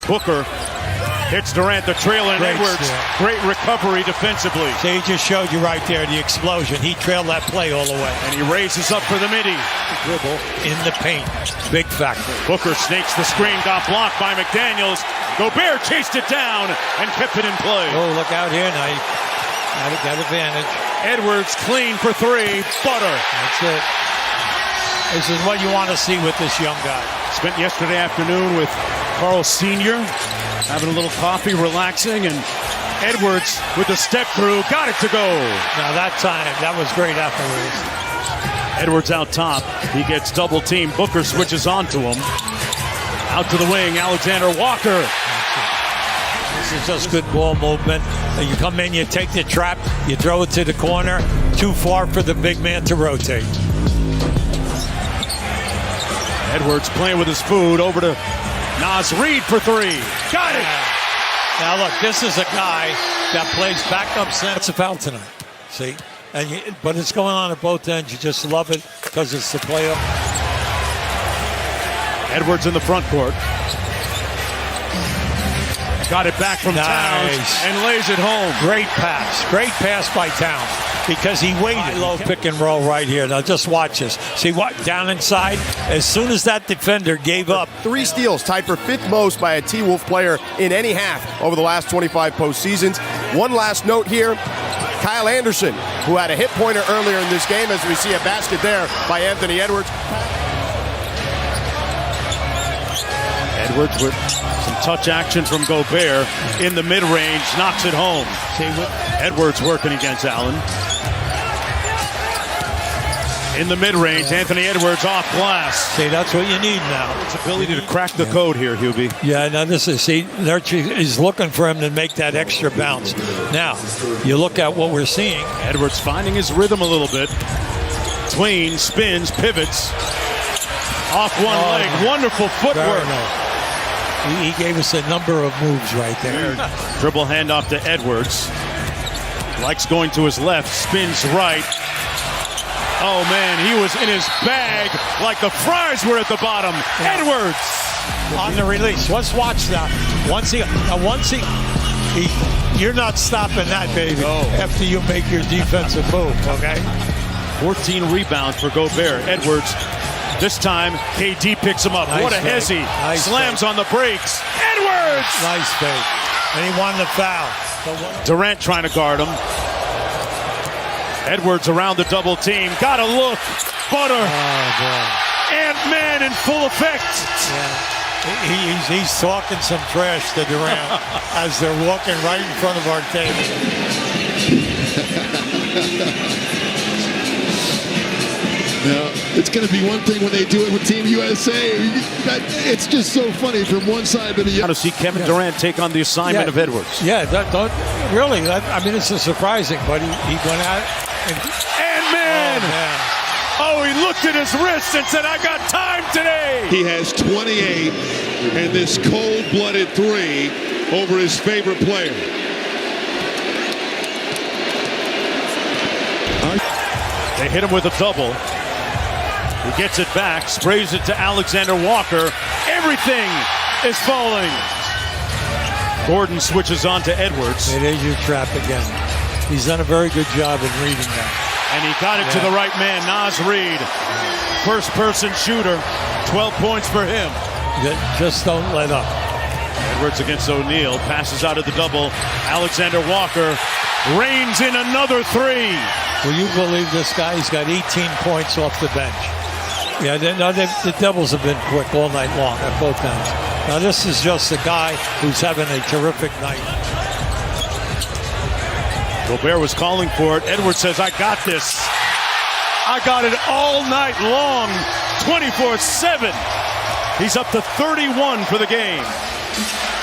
Booker hits Durant, the trailer, and Edwards. Great recovery defensively. So he just showed you right there the explosion. He trailed that play all the way. And he raises up for the midi. Dribble in the paint. Big factor. Booker snakes the screen, got blocked by McDaniels. Gobert chased it down and kept it in play. Oh, look out here, Knight. Got advantage. Edwards clean for three. Butter. That's it. This is what you want to see with this young guy. Spent yesterday afternoon with Carl Sr., having a little coffee, relaxing, and Edwards with the step through, got it to go. Now that time, that was great afterwards. Edwards out top. He gets double teamed. Booker switches onto him. Out to the wing, Alexander Walker. This is just good ball movement. You come in, you take the trap, you throw it to the corner. Too far for the big man to rotate. Edwards playing with his food. Over to Naz Reid for three. Got it! Now look, this is a guy that plays backup center. It's a foul tonight, see? But it's going on at both ends. You just love it because it's the playoff. Edwards in the front court. Got it back from Towns and lays it home. Great pass by Towns because he waited. Low pick and roll right here. Now just watch this. See what? Down inside. As soon as that defender gave up. 3 steals, tied for 5th most by a T-Wolf player in any half over the last 25 postseasons. One last note here. Kyle Anderson, who had a hit pointer earlier in this game, as we see a basket there by Anthony Edwards. Edwards with some touch action from Gobert in the mid-range, knocks it home. Edwards working against Allen. In the mid-range, Anthony Edwards off glass. See, that's what you need now. His ability to crack the code here, Hubie. Yeah, now this is, see, he's looking for him to make that extra bounce. Now, you look at what we're seeing. Edwards finding his rhythm a little bit. Tween, spins, pivots. Off one leg, wonderful footwork. He gave us a number of moves right there. Dribble handoff to Edwards. Likes going to his left, spins right. Oh man, he was in his bag like the fries were at the bottom. Edwards on the release. Let's watch that. Once he you're not stopping that, baby. No. After you make your defensive move, okay? 14 rebounds for Gobert. Edwards. This time, KD picks him up. Nice what a hezzy. Slams on the brakes. Edwards! Nice fake. And he won the foul. Durant trying to guard him. Edwards around the double team. Got a look. Butter. Oh, boy. Ant-Man in full effect. Yeah. He's talking some trash to Durant as they're walking right in front of our table. Now, it's going to be one thing when they do it with Team USA. It's just so funny from one side to the other. To see Kevin Durant take on the assignment of Edwards. Yeah, I mean, it's surprising, but he went out. Oh, he looked at his wrist and said, I got time today. He has 28 and this cold-blooded 3 over his favorite player. They hit him with a double. He gets it back, sprays it to Alexander Walker. Everything is falling. Gordon switches on to Edwards. It is your trap again. He's done a very good job in reading that. And he got it to the right man, Naz Reid. First-person shooter. 12 points for him. Just don't let up. Edwards against O'Neal. Passes out of the double. Alexander Walker reigns in another 3. Will you believe this guy? He's got 18 points off the bench. Yeah, the Devils have been quick all night long at both ends. Now this is just a guy who's having a terrific night. Gobert was calling for it. Edwards says, I got this. I got it all night long, 24/7. He's up to 31 for the game.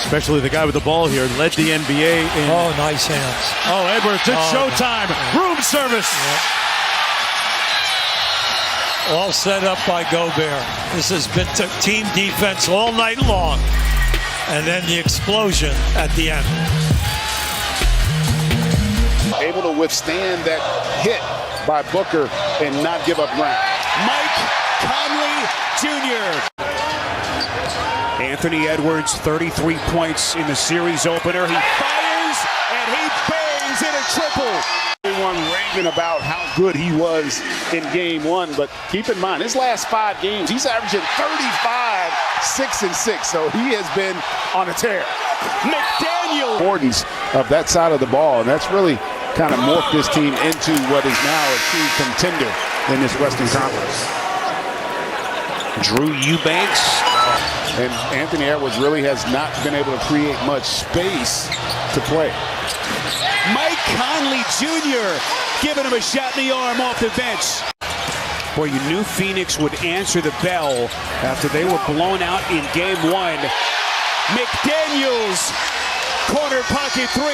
Especially the guy with the ball here, led the NBA in. Oh, nice hands. Oh, Edwards, it's showtime. Room service. Yep. All set up by Gobert. This has been team defense all night long. And then the explosion at the end. Able to withstand that hit by Booker and not give up ground. Mike Conley Jr. Anthony Edwards, 33 points in the series opener. He fires and he bangs in a triple. Everyone raving about how good he was in game one, but keep in mind, his last 5 games, he's averaging 35, 6 and 6, so he has been on a tear. McDaniel. Importance of that side of the ball, and that's really kind of morphed this team into what is now a true contender in this Western Conference. Drew Eubanks. And Anthony Edwards really has not been able to create much space to play. Mike Conley Jr. giving him a shot in the arm off the bench. Boy, you knew Phoenix would answer the bell after they were blown out in game 1. McDaniels, corner pocket 3.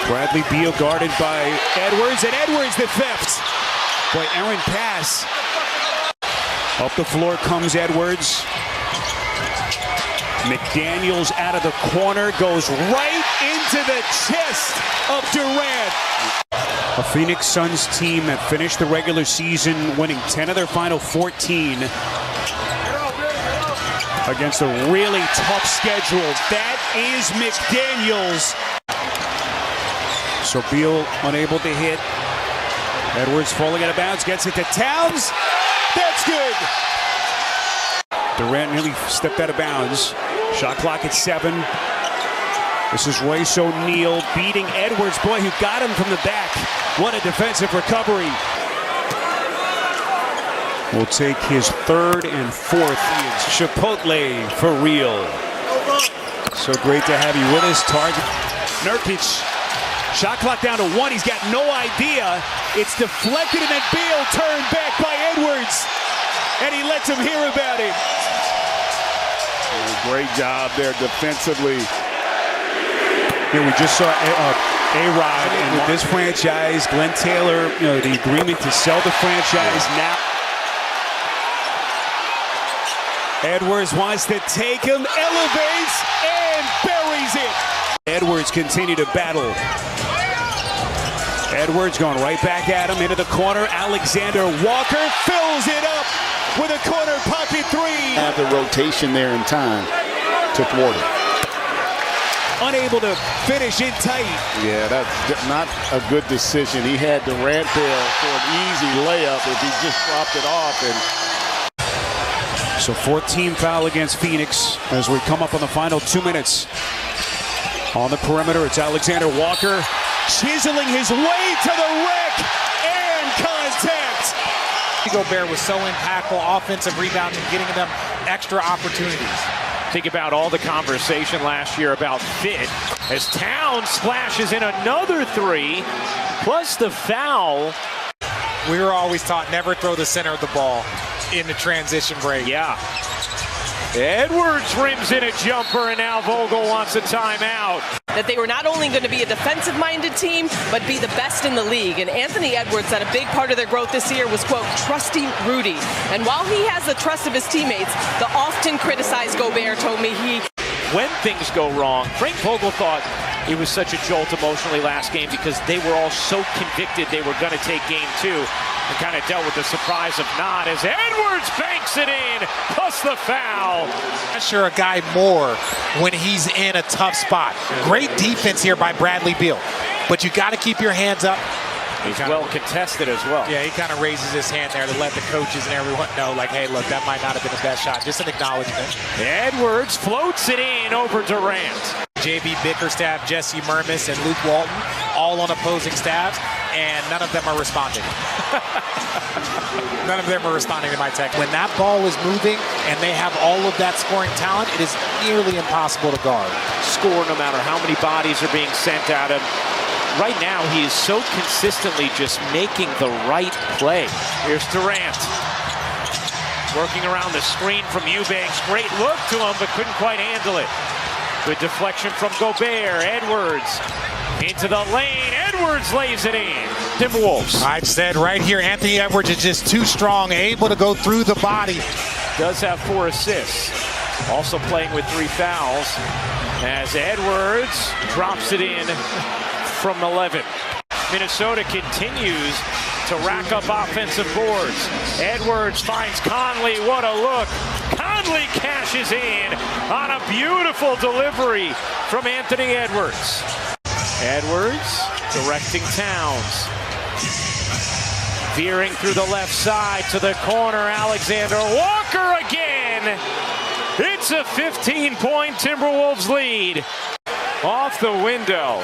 Bradley Beal guarded by Edwards, and Edwards the theft. Boy, errant pass. Up the floor comes Edwards. McDaniels out of the corner, goes right into the chest of Durant. A Phoenix Suns team that finished the regular season winning 10 of their final 14 against a really tough schedule. That is McDaniels. So Beal unable to hit. Edwards falling out of bounds, gets it to Towns. That's good. Durant nearly stepped out of bounds. Shot clock at 7. This is Royce O'Neal beating Edwards. Boy, who got him from the back. What a defensive recovery. Will take his 3rd and 4th. Chipotle for real. So great to have you with us. Target. Nurkic. Shot clock down to 1. He's got no idea. It's deflected, and then Beal turned back by Edwards. And he lets him hear about it. Great job there defensively. Yeah, we just saw A-Rod, and with this franchise, Glenn Taylor, the agreement to sell the franchise now. Edwards wants to take him, elevates, and buries it. Edwards continue to battle. Edwards going right back at him into the corner. Alexander Walker fills it up with a corner pocket 3. Have the rotation there in time to thwart it. Unable to finish in tight. Yeah, that's not a good decision. He had Durant there for an easy layup if he just dropped it off. So 14 foul against Phoenix as we come up on the final 2 minutes. On the perimeter, it's Alexander Walker chiseling his way to the rack and contact. Gobert was so impactful, offensive rebounding, getting them extra opportunities. Think about all the conversation last year about fit as Towns splashes in another 3, plus the foul. We were always taught never throw the center of the ball in the transition break. Yeah. Edwards rims in a jumper, and now Vogel wants a timeout. That they were not only going to be a defensive-minded team, but be the best in the league. And Anthony Edwards said a big part of their growth this year was, quote, trusting Rudy. And while he has the trust of his teammates, the often criticized Gobert told me when things go wrong, Frank Vogel thought it was such a jolt emotionally last game because they were all so convicted they were going to take game 2 and kind of dealt with the surprise of not as Edwards banks it in, plus the foul. Pressure a guy more when he's in a tough spot. Great defense here by Bradley Beal, but you got to keep your hands up. He's well contested as well. Yeah, he kind of raises his hand there to let the coaches and everyone know, like, hey, look, that might not have been the best shot. Just an acknowledgement. Edwards floats it in over Durant. J.B. Bickerstaff, Jesse Mermis, and Luke Walton, all on opposing staffs, and none of them are responding. None of them are responding to my text. When that ball is moving and they have all of that scoring talent, it is nearly impossible to guard. Score no matter how many bodies are being sent at him. Right now, he is so consistently just making the right play. Here's Durant. Working around the screen from Eubanks. Great look to him, but couldn't quite handle it. Good deflection from Gobert. Edwards into the lane. Edwards lays it in. Timberwolves. I've said right here, Anthony Edwards is just too strong, able to go through the body. Does have 4 assists. Also playing with 3 fouls as Edwards drops it in from 11. Minnesota continues to rack up offensive boards. Edwards finds Conley. What a look. Conley cashes in on a beautiful delivery from Anthony Edwards. Edwards directing Towns. Veering through the left side to the corner. Alexander Walker again. It's a 15-point Timberwolves lead. Off the window.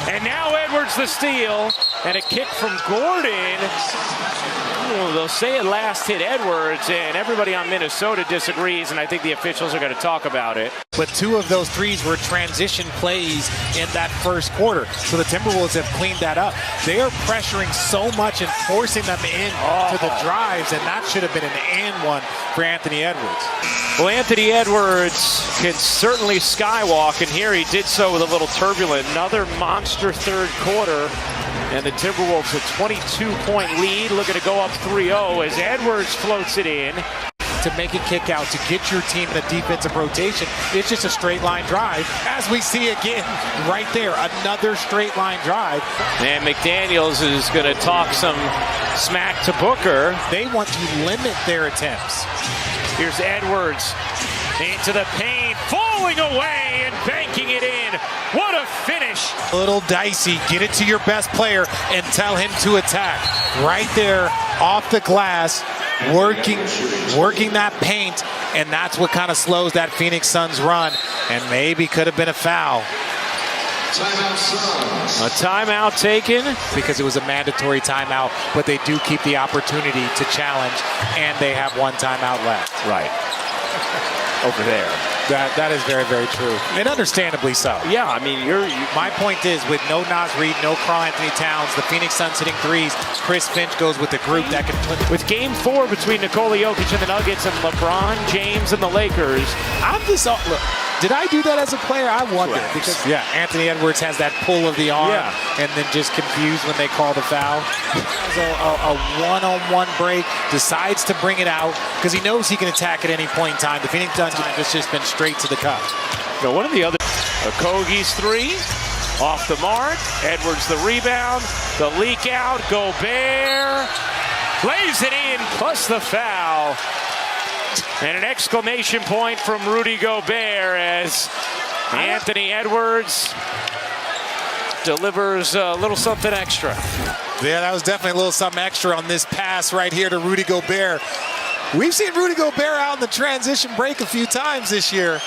And now Edwards the steal. And a kick from Gordon. Oh, they'll say it last hit Edwards, and everybody on Minnesota disagrees, and I think the officials are going to talk about it. But 2 of those 3s were transition plays in that first quarter. So the Timberwolves have cleaned that up. They are pressuring so much and forcing them in to the drives, and that should have been an and one for Anthony Edwards. Well, Anthony Edwards can certainly skywalk, and here he did so with a little turbulent. Another monster third quarter. And the Timberwolves a 22-point lead, looking to go up 3-0 as Edwards floats it in. To make a kick out, to get your team in a defensive rotation, it's just a straight line drive. As we see again, right there, another straight line drive. And McDaniels is going to talk some smack to Booker. They want to limit their attempts. Here's Edwards into the paint, falling away and banking it in. What a finish. A little dicey. Get it to your best player and tell him to attack. Right there, off the glass, working that paint, and that's what kind of slows that Phoenix Suns run, and maybe could have been a foul. A timeout taken. Because it was a mandatory timeout, but they do keep the opportunity to challenge, and they have 1 timeout left. Right. Over there. That is very, very true. And understandably so. Yeah, I mean, my point is, with no Naz Reid, no Karl-Anthony Towns, the Phoenix Suns hitting 3s, Chris Finch goes with the group that can put. With Game 4 between Nikola Jokic and the Nuggets and LeBron James and the Lakers. I'm just, look, did I do that as a player? I wonder. Because, Anthony Edwards has that pull of the arm and then just confused when they call the foul. A one-on-one break, decides to bring it out because he knows he can attack at any point in time. The Phoenix Suns have just been straight to the cup. Now, one of the other, Okogie's 3, off the mark. Edwards the rebound, the leak out. Gobert lays it in, plus the foul. And an exclamation point from Rudy Gobert as Anthony Edwards delivers a little something extra. Yeah, that was definitely a little something extra on this pass right here to Rudy Gobert. We've seen Rudy Gobert out in the transition break a few times this year.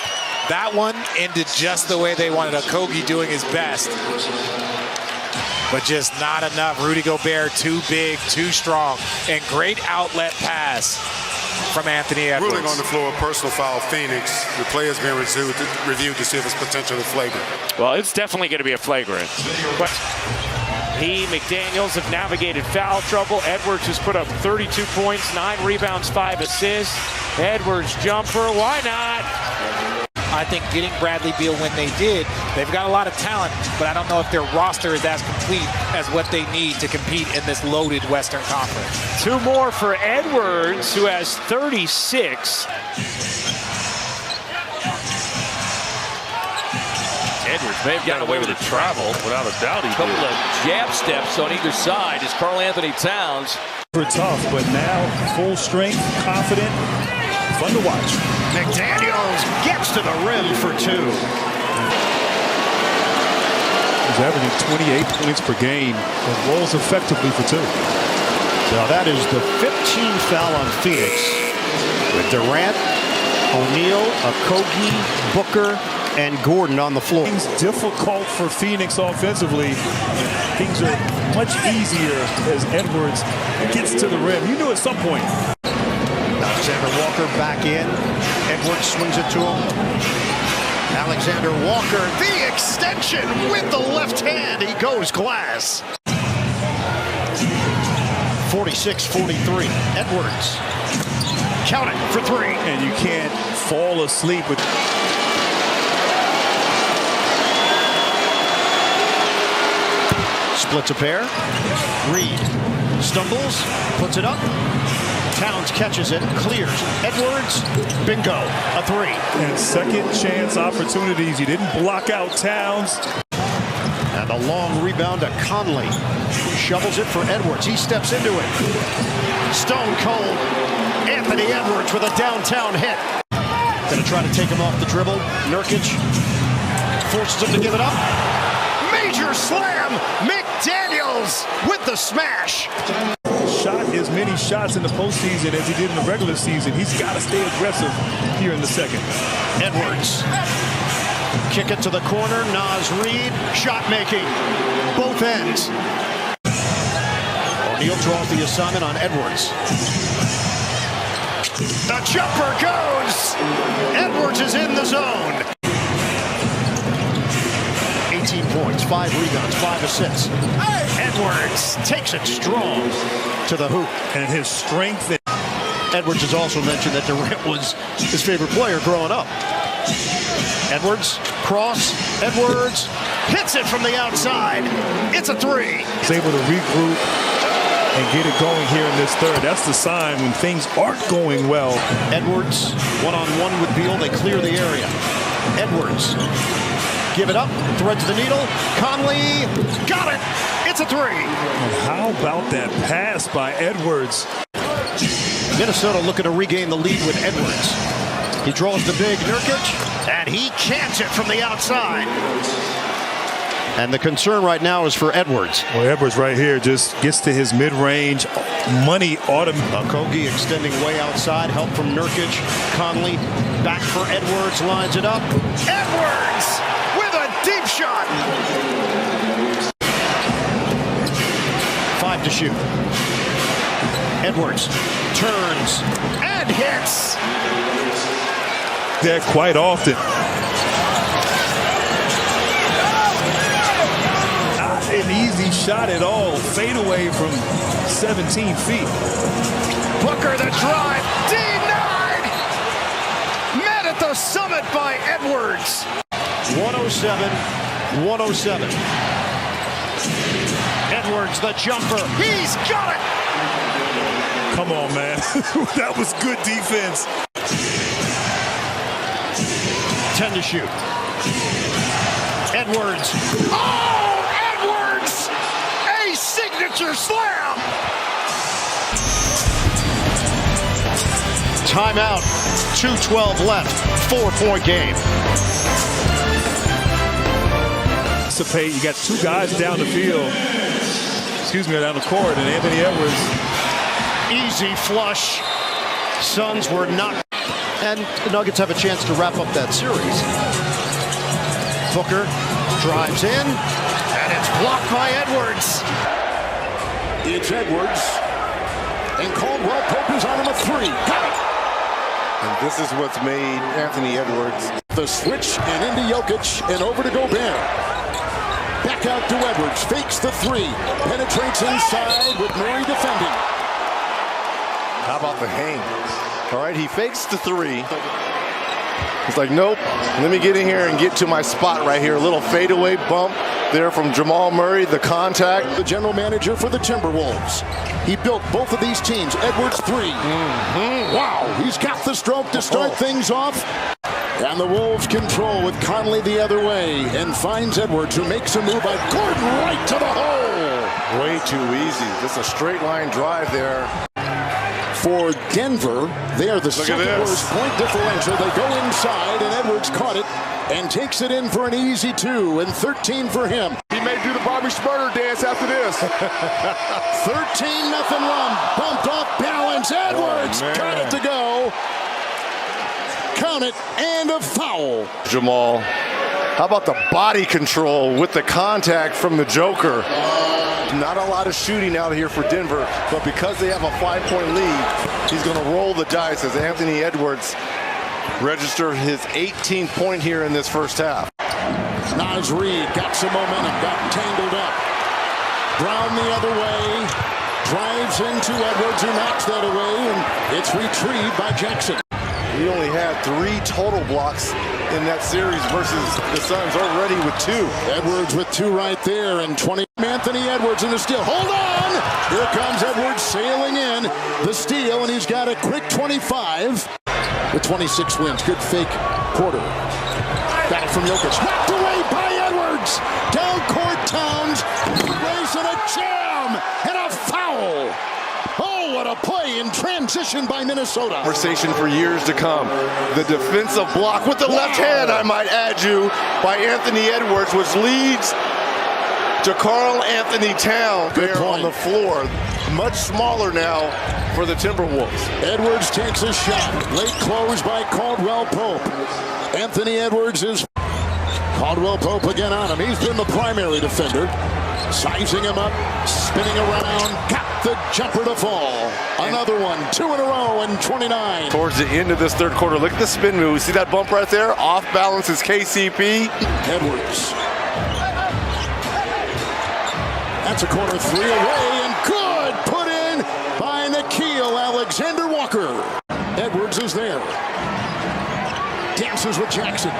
That one ended just the way they wanted. Okogie doing his best, but just not enough. Rudy Gobert too big, too strong, and great outlet pass from Anthony Edwards. Ruling on the floor, personal foul, Phoenix. The play has been reviewed to see if it's potentially flagrant. Well, it's definitely going to be a flagrant. But he, McDaniels, have navigated foul trouble. Edwards has put up 32 points, 9 rebounds, 5 assists. Edwards jumper, why not? I think getting Bradley Beal when they did, they've got a lot of talent, but I don't know if their roster is as complete as what they need to compete in this loaded Western Conference. 2 more for Edwards, who has 36. Edwards may have gotten away with the travel. Without a doubt he did. A couple of jab steps on either side as Karl-Anthony Towns. Tough, but now full strength, confident, fun to watch. McDaniels gets to the rim for 2. He's averaging 28 points per game and rolls effectively for 2. Now that is the 15th foul on Phoenix with Durant, O'Neal, Okogie, Booker, and Gordon on the floor. Things difficult for Phoenix offensively. Things are much easier as Edwards gets to the rim. You knew at some point. Alexander Walker back in. Edwards swings it to him. Alexander Walker, the extension with the left hand. He goes glass. 46-43. Edwards. Count it for 3. And you can't fall asleep with... Splits a pair. Reed stumbles, puts it up. Towns catches it, clears. Edwards, bingo, a 3. And second chance opportunities. You didn't block out Towns. And a long rebound to Conley. Shovels it for Edwards. He steps into it. Stone cold. Anthony Edwards with a downtown hit. Gonna try to take him off the dribble. Nurkic forces him to give it up. Major slam. McDaniels with the smash. Shot as many shots in the postseason as he did in the regular season. He's got to stay aggressive here in the second. Edwards. Kick it to the corner. Naz Reid. Shot making. Both ends. O'Neal draws the assignment on Edwards. The jumper goes. Edwards is in the zone. 18 points, 5 rebounds, 5 assists. Edwards takes it strong to the hoop. And his strength. Edwards has also mentioned that Durant was his favorite player growing up. Edwards, cross, Edwards hits it from the outside. It's a three. He's able to regroup and get it going here in this third. That's the sign when things aren't going well. Edwards, one-on-one with Beal. They clear the area. Edwards, give it up, threads the needle. Conley, got it. It's a three. And how about that pass by Edwards? Minnesota looking to regain the lead with Edwards. He draws the big Nurkic, and he cans it from the outside. And the concern right now is for Edwards. Well, Edwards right here just gets to his mid-range money Kogi extending way outside. Help from Nurkic. Conley back for Edwards. Lines it up. Edwards with a deep shot. 5 to shoot. Edwards turns and hits. There quite often. An easy shot at all. Fade away from 17 feet. Booker the drive. Denied. Met at the summit by Edwards. 107. Edwards the jumper. He's got it. Come on, man. That was good defense. 10 to shoot. Edwards. Oh! Edwards! A signature slam! Timeout. 2:12 left. 4-point game. You got two guys down the field. Down the court, and Anthony Edwards. Easy flush. Suns were not. And the Nuggets have a chance to wrap up that series. Booker drives in, and it's blocked by Edwards. It's Edwards, and Caldwell Pope is on him a three. Got it! And this is what's made Anthony Edwards. The switch, and into Jokic, and over to Gobert. Back out to Edwards, fakes the three, penetrates inside with Murray defending. How about the hang? All right, he fakes the three. He's like, nope, let me get in here and get to my spot right here. A little fadeaway bump there from Jamal Murray, the contact. The general manager for the Timberwolves. He built both of these teams. Edwards three. Wow, he's got the stroke to start things off. And the Wolves control with Conley the other way and finds Edwards, who makes a move by Gordon right to the hole. Way too easy. Just a straight line drive there. For Denver, they are the second worst point differential. They go inside, and Edwards caught it and takes it in for an easy 2, and 13 for him. He may do the Bobby Spurter dance after this. 13-0 run. Bumped off balance. Edwards got it to go. Count it, and a foul. Jamal, how about the body control with the contact from the Joker? Not a lot of shooting out here for Denver, but because they have a 5-point lead, he's going to roll the dice as Anthony Edwards registers his 18th point here in this first half. Naz Reid got some momentum, got tangled up. Brown the other way, drives into Edwards, who knocks that away, and it's retrieved by Jackson. He only had 3 total blocks in that series versus the Suns already with 2. Edwards with 2 right there, and 20. Anthony Edwards in the steal. Hold on! Here comes Edwards sailing in. The steal, and he's got a quick 25. The 26 wins. Good fake quarter. Got it from Jokic. Knocked away by Edwards. Down court Towns. Race and a jam and a foul. Oh, what a play in transition by Minnesota. Conversation for years to come. The defensive block with the left hand, I might add you, by Anthony Edwards, which leads to Karl Anthony Towns there on the floor. Much smaller now for the Timberwolves. Edwards takes a shot. Late close by Caldwell Pope. Anthony Edwards is Caldwell Pope again on him. He's been the primary defender. Sizing him up, spinning around, got the jumper to fall. Another one, 2 in a row, and 29. Towards the end of this third quarter, look at the spin move. See that bump right there? Off balance is KCP. Edwards. That's a corner three away, and good! Put in by Nickeil Alexander-Walker. Edwards is there. Dances with Jackson.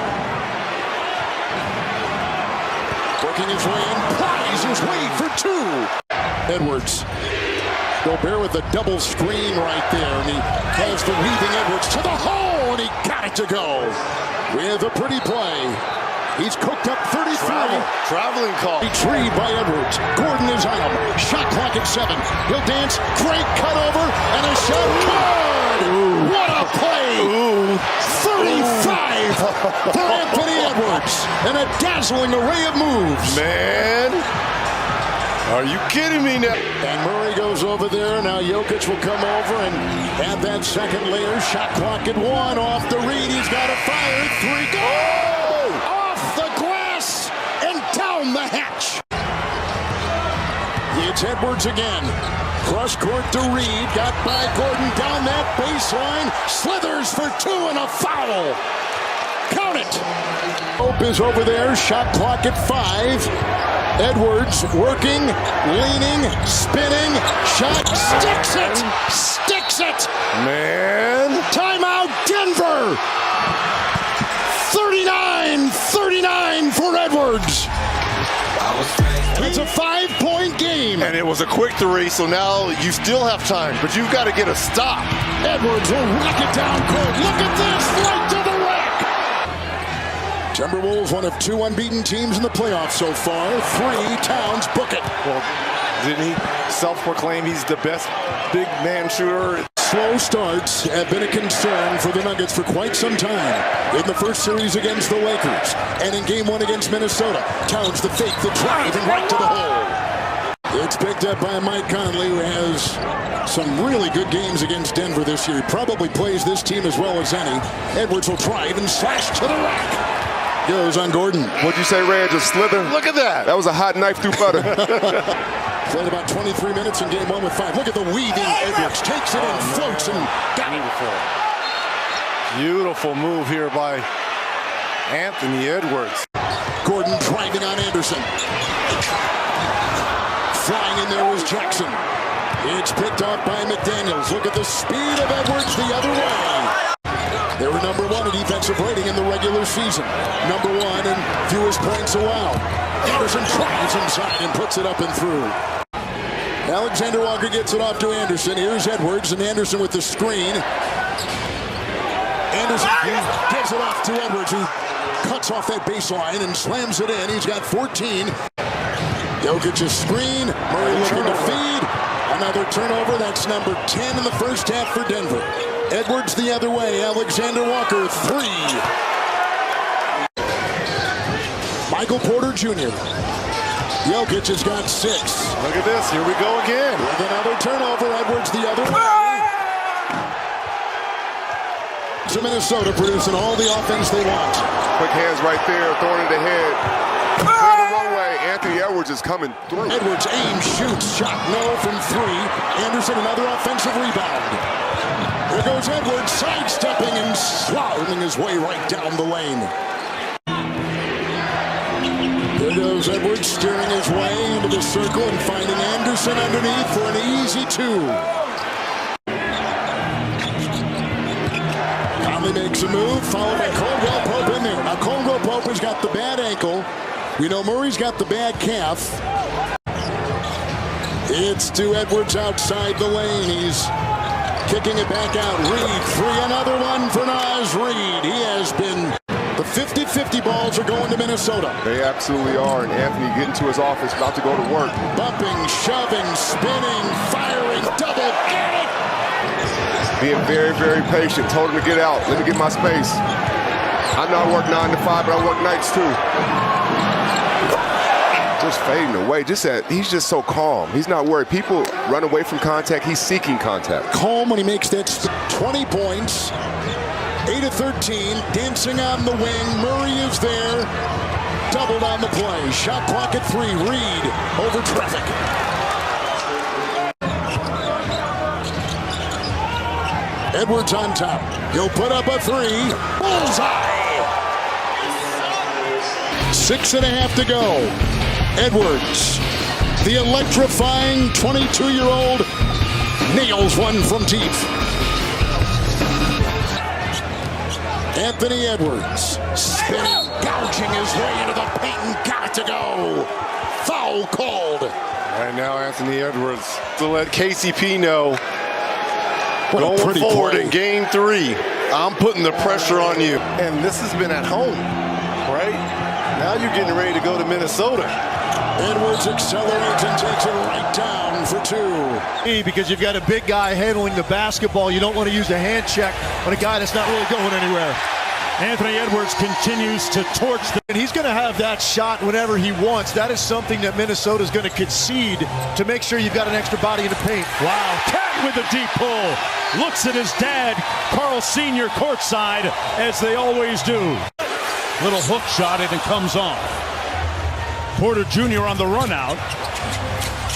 Working his way in, plies his way for 2. Edwards. Gobert with the double screen right there, and he has the weaving Edwards to the hole, and he got it to go. With a pretty play. He's cooked up 33. Traveling call. Retrieved by Edwards. Gordon is on him. Shot clock at 7. He'll dance. Great cut over, and a shot. Good! What a play! 35 for Anthony Edwards, and a dazzling array of moves. Man, are you kidding me now? And Murray goes over there. Now Jokic will come over and add that second layer. Shot clock at 1. Off the read. He's got a fire. 3. Go! Off the glass and down the hatch. It's Edwards again. Cross court to Reed. Got by Gordon down that baseline. Slithers for 2 and a foul. Count it. Pope is over there. Shot clock at 5. Edwards working, leaning, spinning. Shot. Sticks it. Sticks it. Man. Timeout Denver. 39-39 for Edwards. It's a 5-point game. And it was a quick 3, so now you still have time, but you've got to get a stop. Edwards will rock it down court. Look at this, right to the rack. Timberwolves, one of 2 unbeaten teams in the playoffs so far. 3, Towns, book it. Well, didn't he self-proclaim he's the best big man shooter? Slow starts have been a concern for the Nuggets for quite some time. In the first series against the Lakers and in game 1 against Minnesota. Towns the fake, the drive, and right to the hole. It's picked up by Mike Conley, who has some really good games against Denver this year. He probably plays this team as well as any. Edwards will drive and slash to the rack. Goes on Gordon. What'd you say, Ray? Just slithering? Look at that. That was a hot knife through butter. Played about 23 minutes in game 1 with 5. Look at the weaving. Edwards takes it and floats and got it. Beautiful move here by Anthony Edwards. Gordon driving on Anderson. Flying in there was Jackson. It's picked off by McDaniels. Look at the speed of Edwards the other way. They were number 1 in defensive rating in the regular season. Number 1 in fewest points allowed. Anderson tries inside and puts it up and through. Alexander Walker gets it off to Anderson. Here's Edwards, and Anderson with the screen. Anderson gives it off to Edwards, who cuts off that baseline and slams it in. He's got 14. Jokic's screen. Murray looking to feed. Another turnover. That's number 10 in the first half for Denver. Edwards the other way. Alexander Walker, 3. Michael Porter Jr. Jokic has got 6. Look at this. Here we go again. With another turnover. Edwards the other way. So Minnesota producing all the offense they want. Quick hands right there. Throwing it ahead. Clear the runway. Anthony Edwards is coming through. Edwards aims, shoots, shot no from 3. Anderson another offensive rebound. Here goes Edwards sidestepping and slaloming his way right down the lane. There goes Edwards steering his way into the circle and finding Anderson underneath for an easy 2. Conley makes a move, followed by Caldwell Pope in there. Now Caldwell Pope has got the bad ankle. We know Murray's got the bad calf. It's to Edwards outside the lane. He's kicking it back out. Reed, 3, another one for Naz Reed. He has been... The 50-50 balls are going to Minnesota. They absolutely are, and Anthony getting to his office, about to go to work. Bumping, shoving, spinning, firing, double, get it! Being very, very patient. Told him to get out. Let me get my space. I know I work 9 to 5, but I work nights too. Just fading away. He's just so calm. He's not worried. People run away from contact. He's seeking contact. Calm when he makes that 20 points. 8 of 13. Dancing on the wing. Murray is there. Doubled on the play. Shot clock at 3. Reed over traffic. Edwards on top. He'll put up a 3. Bullseye. 6.5 to go. Edwards, the electrifying 22-year-old, nails one from deep. Anthony Edwards, spinning, gouging his way into the paint and got it to go. Foul called. Right now, Anthony Edwards to let KCP know, going forward play. in game 3, I'm putting the pressure on you. And this has been at home, right? Now you're getting ready to go to Minnesota. Edwards accelerates and takes it right down for 2. Because you've got a big guy handling the basketball. You don't want to use a hand check on a guy that's not really going anywhere. Anthony Edwards continues to torch and he's going to have that shot whenever he wants. That is something that Minnesota's going to concede to make sure you've got an extra body in the paint. Wow, Cat with a deep pull. Looks at his dad, Carl Sr. courtside, as they always do. Little hook shot and it comes on. Porter Jr. on the run out.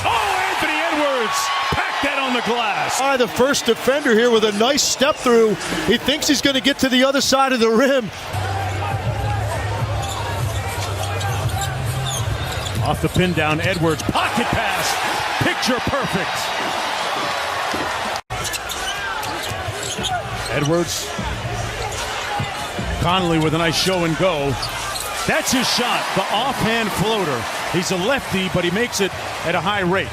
Oh, Anthony Edwards packed that on the glass. The first defender here with a nice step through. He thinks he's going to get to the other side of the rim. Off the pin down, Edwards, pocket pass, picture perfect. Edwards, Conley with a nice show and go. That's his shot, the offhand floater. He's a lefty, but he makes it at a high rate.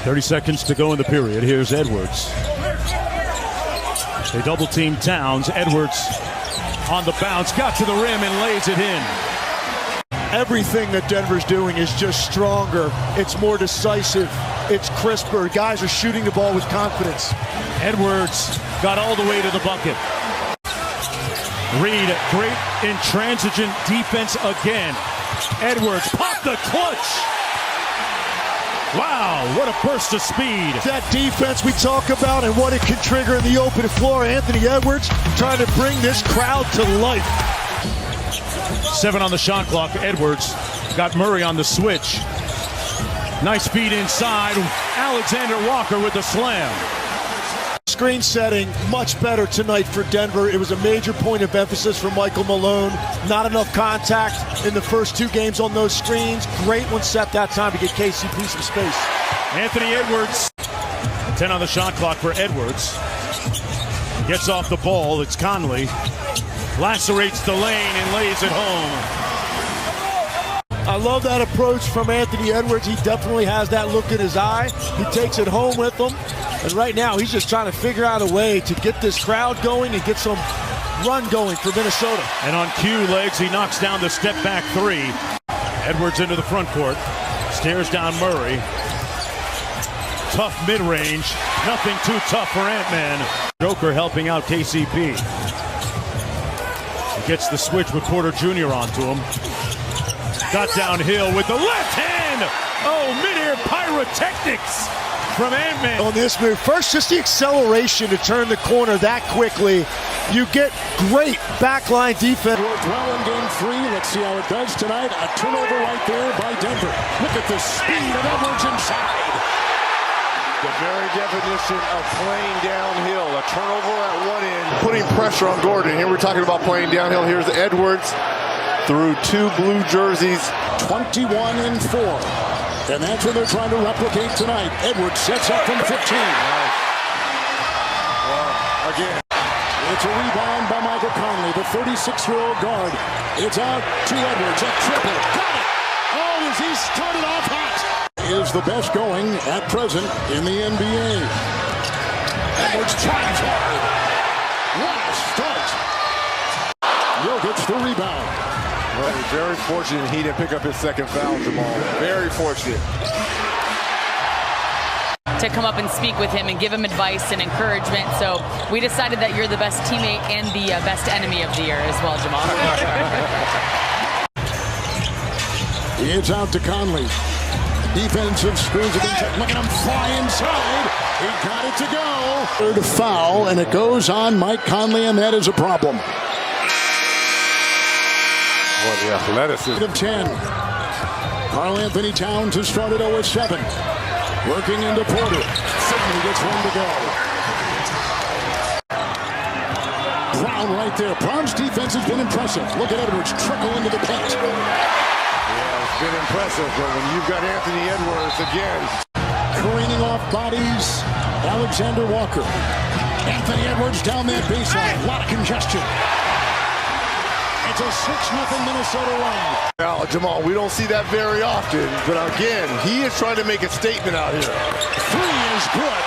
30 seconds to go in the period. Here's Edwards. They double team Towns. Edwards on the bounce, got to the rim and lays it in. Everything that Denver's doing is just stronger. It's more decisive. It's crisper. Guys are shooting the ball with confidence. Edwards got all the way to the bucket. Reed, great intransigent defense again. Edwards popped the clutch. Wow, what a burst of speed. That defense we talk about and what it can trigger in the open floor. Anthony Edwards trying to bring this crowd to life. 7 on the shot clock. Edwards got Murray on the switch. Nice feed inside. Alexander Walker with the slam. Screen setting much better tonight for Denver. It was a major point of emphasis for Michael Malone. Not enough contact in the first 2 games on those screens. Great one set that time to get KCP some space. Anthony Edwards. 10 on the shot clock for Edwards. Gets off the ball. It's Conley. Lacerates the lane and lays it home. I love that approach from Anthony Edwards. He definitely has that look in his eye. He takes it home with him. And right now, he's just trying to figure out a way to get this crowd going and get some run going for Minnesota. And on cue legs, he knocks down the step back 3. Edwards into the front court. Stares down Murray. Tough mid-range. Nothing too tough for Ant-Man. Joker helping out KCP. He gets the switch with Porter Jr. onto him. Got downhill with the left hand. Oh, mid-air pyrotechnics from Ant-Man. On this move, first just the acceleration to turn the corner that quickly. You get great backline defense. Worked well in game 3. Let's see how it does tonight. A turnover right there by Denver. Look at the speed of Edwards inside. The very definition of playing downhill. A turnover at one end. Putting pressure on Gordon. Here we're talking about playing downhill. Here's Edwards through 2 blue jerseys. 21 and 4. And that's what they're trying to replicate tonight. Edwards sets up from 15. Well, again. It's a rebound by Michael Conley, the 36-year-old guard. It's out to Edwards. A triple. Got it. Oh, as he started off hot. Is the best going at present in the NBA. Edwards tries hard. What a start. Jokic the rebound. Well, he's very fortunate he didn't pick up his second foul, Jamal. Very fortunate. to come up and speak with him and give him advice and encouragement. So we decided that you're the best teammate and the best enemy of the year as well, Jamal. It's out to Conley. Defensive screws against it. Look at him fly inside. He got it to go. Third foul, and it goes on Mike Conley, and that is a problem. What the athleticism. Of 10. Karl Anthony Towns has started 0-7. Working into Porter. Suddenly gets one to go. Brown right there. Brown's defense has been impressive. Look at Edwards trickle into the paint. It's been impressive, but when you've got Anthony Edwards again. Careening off bodies, Alexander Walker. Anthony Edwards down that baseline. A lot of congestion. It's a 6-0 Minnesota run. Now, Jamal, we don't see that very often, but again, he is trying to make a statement out here. Three is good.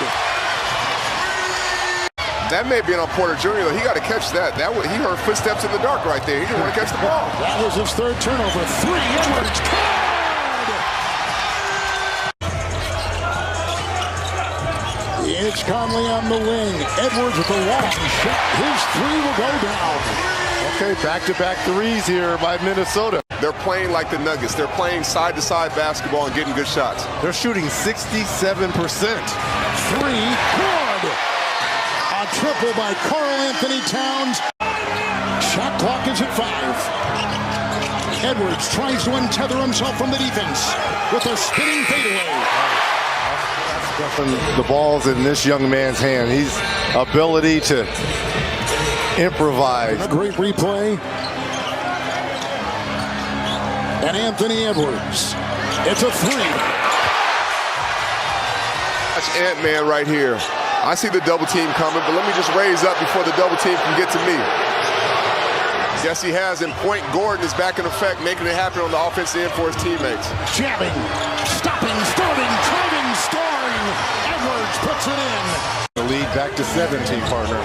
That may be on Porter Jr. He got to catch that. He heard footsteps in the dark right there. He didn't want to catch the ball. That was his third turnover. Three, Edwards. It's Conley on the wing. Edwards with a long shot. His three will go down. Okay, back-to-back threes here by Minnesota. They're playing like the Nuggets. They're playing side-to-side basketball and getting good shots. They're shooting 67%. Three, good. A triple by Karl Anthony Towns. Shot clock is at 5. Edwards tries to untether himself from the defense with a spinning fadeaway. The ball's in this young man's hand. His ability to improvise. A great replay. And Anthony Edwards. It's a three. That's Ant-Man right here. I see the double team coming, but let me just raise up before the double team can get to me. Yes, he has. And Point Gordon is back in effect, making it happen on the offensive end for his teammates. Jabbing, stopping, starting, driving, scoring. Edwards puts it in. The lead back to 17, partner.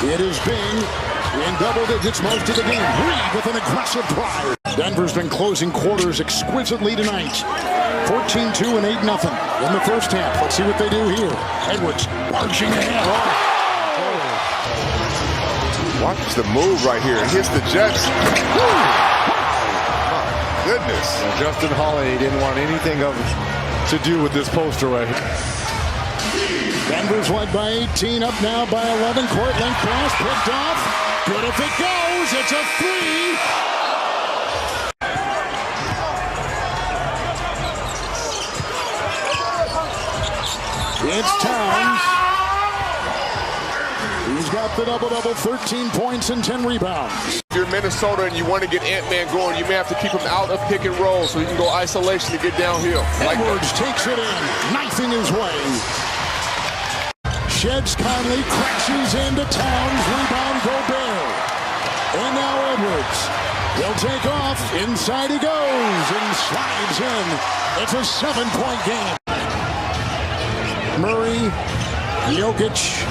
It is Bing in double digits most of the game. Reed with an aggressive drive. Denver's been closing quarters exquisitely tonight. 14-2 and 8-0 in the first half. Let's see what they do here. Edwards marching ahead. Watch the move right here. It hits the Jets. My goodness. Well, Justin Holiday didn't want anything to do with this poster right here. Denver's led by 18, up now by 11. Court length pass, picked off. Good if it goes. It's a three. It's Towns. He's got the double-double, 13 points and 10 rebounds. If you're Minnesota and you want to get Ant-Man going, you may have to keep him out of pick and roll so he can go isolation to get downhill. Edwards takes it in, knifing his way. Sheds Conley, crashes into Towns, rebound Gobert. And now Edwards. He'll take off, inside he goes, and slides in. It's a 7-point game. Murray, Jokic,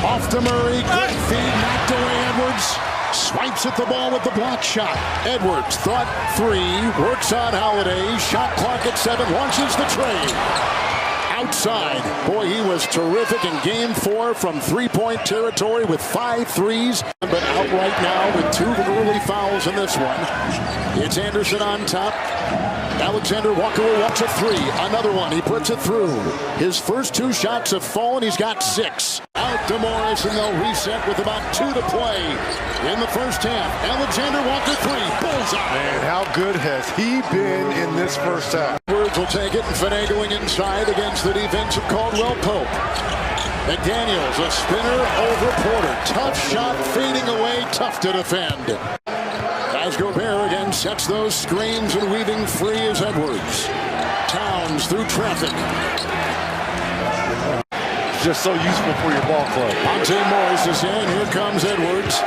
off to Murray, good feed, knocked away Edwards. Swipes at the ball with the block shot. Edwards, thought three, works on Holiday, shot clock at 7, launches the trade. Outside. Boy, he was terrific in game 4 from three-point territory with 5 threes, but out right now with 2 early fouls in this one. It's Anderson on top. Alexander Walker will watch a 3. Another one. He puts it through. His first 2 shots have fallen. He's got 6. Out to Morris, and they'll reset with about 2 to play in the first half. Alexander Walker 3. Bullseye. Man, how good has he been in this first half? Edwards will take it and finagling inside against the defense of Caldwell Pope. McDaniels, a spinner over Porter. Tough shot, fading away, tough to defend. As Gobert again sets those screens and weaving free as Edwards. Towns through traffic. Just so useful for your ball club. Monte Morris is in. Here comes Edwards.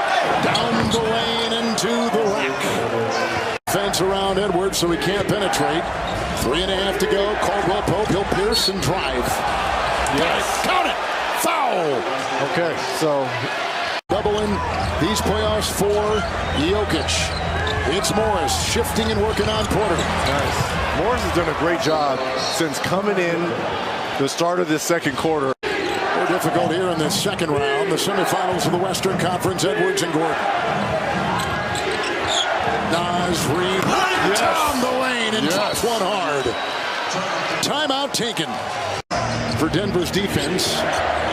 Down the lane into the rack. Fence around Edwards so he can't penetrate. 3.5 to go. Caldwell Pope, he'll pierce and drive. Yes. Count it. Foul. Okay, so doubling these playoffs for Jokic. It's Morris shifting and working on Porter. Nice. Morris has done a great job since coming in the start of this second quarter. More difficult here in the second round, the semifinals of the Western Conference. Edwards and Gordon. Nas Reed down the lane and drops one hard. Timeout taken for Denver's defense.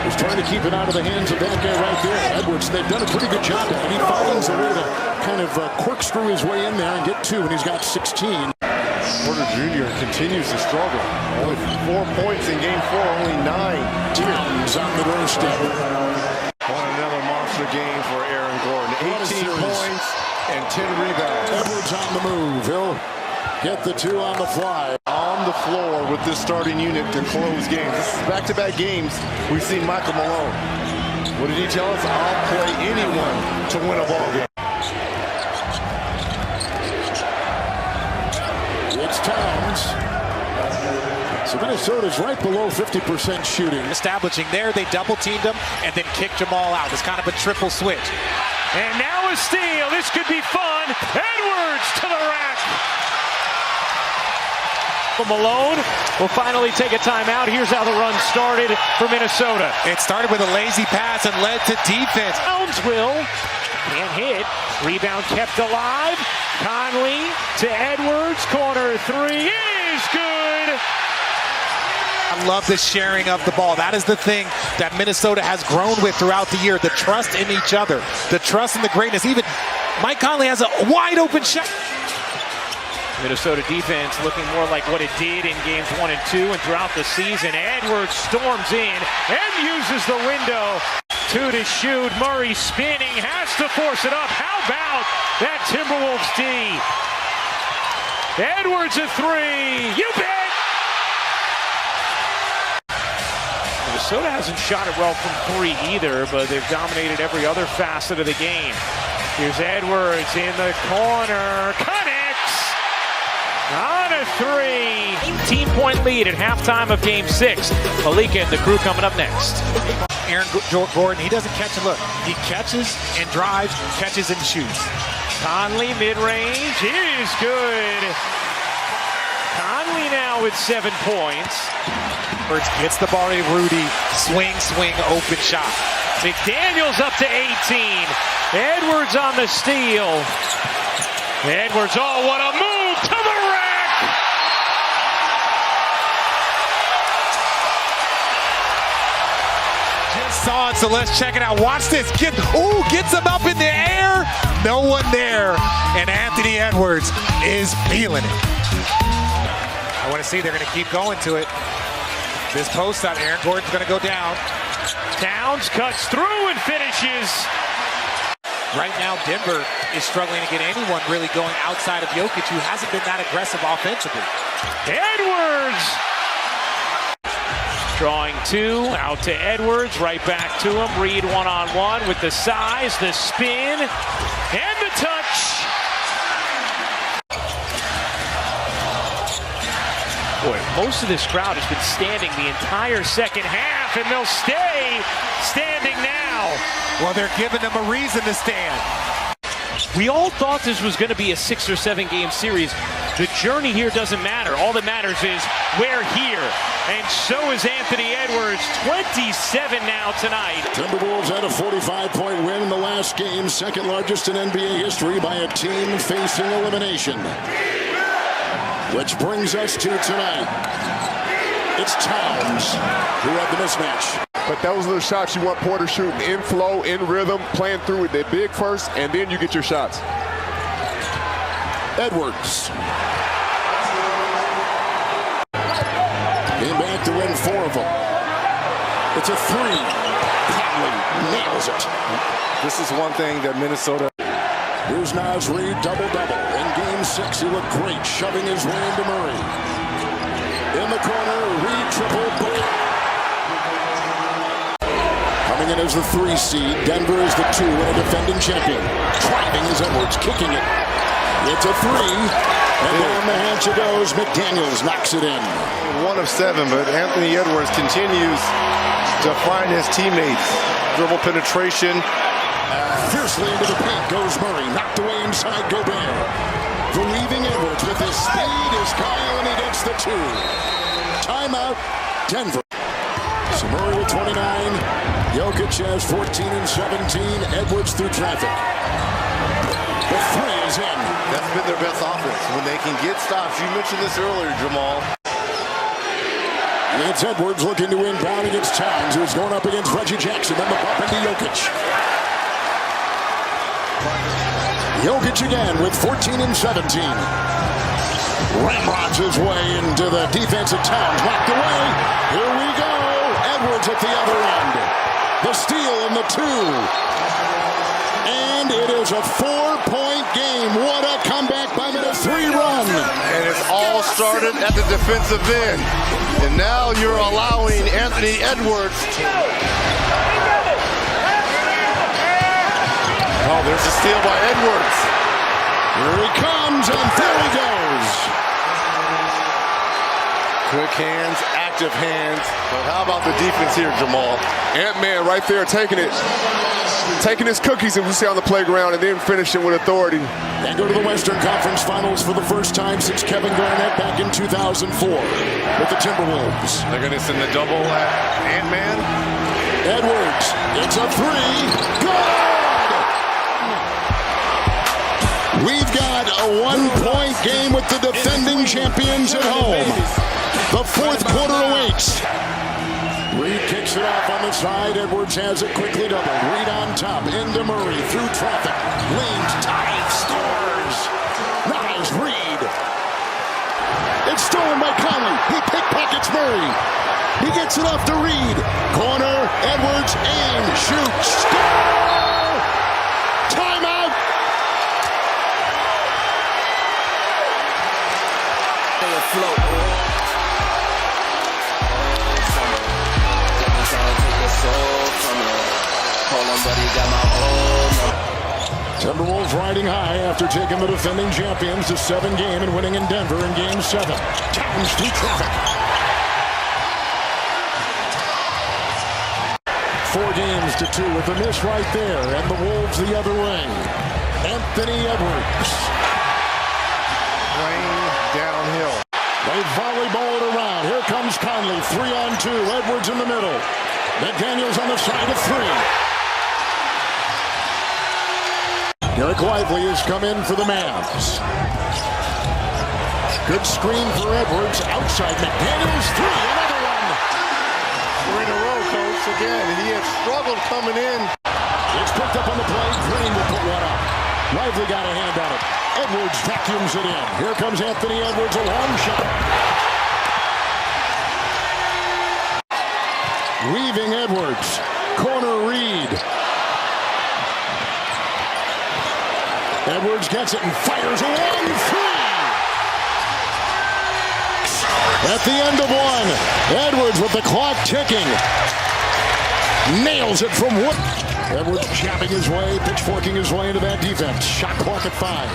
He's trying to keep it out of the hands of that guy right there, Edwards. They've done a pretty good job, and he finds a way to kind of corkscrew his way in there and get 2, and he's got 16. Porter Jr. continues to struggle. Only 4 points in game 4, only 9. Towns on the doorstep. On another monster game for Aaron Gordon. 18 points and 10 rebounds. Edwards on the move. He'll get the 2 on the fly. On the floor with this starting unit to close games. This is back-to-back games. We've seen Michael Malone. What did he tell us? I'll play anyone to win a ball game. It's Towns. So Minnesota's right below 50% shooting. Establishing there, they double-teamed him and then kicked them all out. It's kind of a triple switch. And now a steal. This could be fun. Edwards to the rack. Malone will finally take a timeout. Here's how the run started for Minnesota. It started with a lazy pass and led to defense. Towns will. Can't hit. Rebound kept alive. Conley to Edwards. Corner 3 is good. I love the sharing of the ball. That is the thing that Minnesota has grown with throughout the year. The trust in each other. The trust in the greatness. Even Mike Conley has a wide open shot. Minnesota defense looking more like what it did in games 1 and 2 and throughout the season. Edwards storms in and uses the window. 2 to shoot. Murray spinning, has to force it up. How about that Timberwolves D? Edwards a 3. You bet! Minnesota hasn't shot it well from 3 either, but they've dominated every other facet of the game. Here's Edwards in the corner. Connects! On a 3. 18-point lead at halftime of Game 6. Malika and the crew coming up next. Aaron Gordon, he doesn't catch and look. He catches and drives, catches and shoots. Conley mid-range is good. Conley now with 7 points. Edwards gets the ball to Rudy. Swing, open shot. McDaniels up to 18. Edwards on the steal. Edwards, oh, what a move to the rack! Just saw it, so let's check it out. Watch this. Gets him up in the air. No one there. And Anthony Edwards is feeling it. I want to see they're going to keep going to it. This post out, Aaron Gordon's going to go down. Towns cuts through and finishes. Right now, Denver is struggling to get anyone really going outside of Jokic, who hasn't been that aggressive offensively. Edwards! Drawing 2, out to Edwards, right back to him. Reed one-on-one with the size, the spin, and the touch. Boy, most of this crowd has been standing the entire second half, and they'll stay standing now. Well, they're giving them a reason to stand. We all thought this was going to be a 6 or 7 game series. The journey here doesn't matter. All that matters is we're here. And so is Anthony Edwards. 27 now tonight. Timberwolves had a 45-point win in the last game, second largest in NBA history by a team facing elimination. Which brings us to tonight. It's Towns who had the mismatch. But those are the shots you want Porter shooting. In flow, in rhythm, playing through it. They're big first, and then you get your shots. Edwards. Came back to win 4 of them. It's a 3. Conley nails it. This is one thing that Minnesota... Here's Nas Reed, double-double. In Game 6, he looked great, shoving his way into Murray. In the corner, Reed triple bucket. Coming in as the 3 seed, Denver is the 2 and a defending champion. Driving is Edwards, kicking it. It's a 3, and down the hatch it goes. McDaniels knocks it in. 1 of 7, but Anthony Edwards continues to find his teammates. Dribble penetration, Fiercely into the paint goes Murray. Knocked away inside Gobert. The leaving Edwards with his speed is Kyle, and he gets the 2. Timeout, Denver. So Murray with 29. Jokic has 14 and 17. Edwards through traffic. The 3 is in. That's been their best offense when they can get stops. You mentioned this earlier, Jamal. It's Edwards looking to inbound against Towns, who's going up against Reggie Jackson. Then the bump into Jokic. Jokic again with 14 and 17. Ramrods his way into the defensive Towns. Knocked away. Here we go. Edwards at the other end. The steal and the 2. And it is a 4-point game. What a comeback by the 3-run. And it's all started at the defensive end. And now you're allowing Anthony Edwards. Oh, there's a steal by Edwards. Here he comes, and there he goes. Quick hands, active hands. But how about the defense here, Jamal? Ant-Man right there taking his cookies, and we see on the playground, and then finishing with authority. And go to the Western Conference Finals for the first time since Kevin Garnett back in 2004 with the Timberwolves. They're going to send the double at Ant-Man. Edwards, it's a 3. Good! We've got a 1-point game with the defending champions at home. The 4th quarter awaits. Reed kicks it off on the side. Edwards has it quickly doubled. Reed on top. Into Murray. Through traffic. Leans tight. Scores. Nice Reed. It's stolen by Conley. He pickpockets Murray. He gets it off to Reed. Corner. Edwards. Aim. Shoot. Score. Timeout. Stay afloat. Timberwolves riding high after taking the defending champions to 7-game and winning in Denver in Game 7. Towns through traffic. 4 games to 2 with the miss right there, and the Wolves the other way. Anthony Edwards. Playing downhill. They volleyball it around. Here comes Conley. 3-on-2. Edwards in the middle. McDaniels on the side of 3. Derek Lively has come in for the Mavs. Good screen for Edwards. Outside McDaniels. 3. Another one. 3 in a row, Coach. Again, he has struggled coming in. It's picked up on the play. Green will put one up. Lively got a hand on it. Edwards vacuums it in. Here comes Anthony Edwards. A long shot. Weaving Edwards. Corner Reed. Edwards gets it and fires a long 3. At the end of 1, Edwards with the clock ticking. Nails it from Wood. Edwards jabbing his way, pitchforking his way into that defense. Shot clock at 5.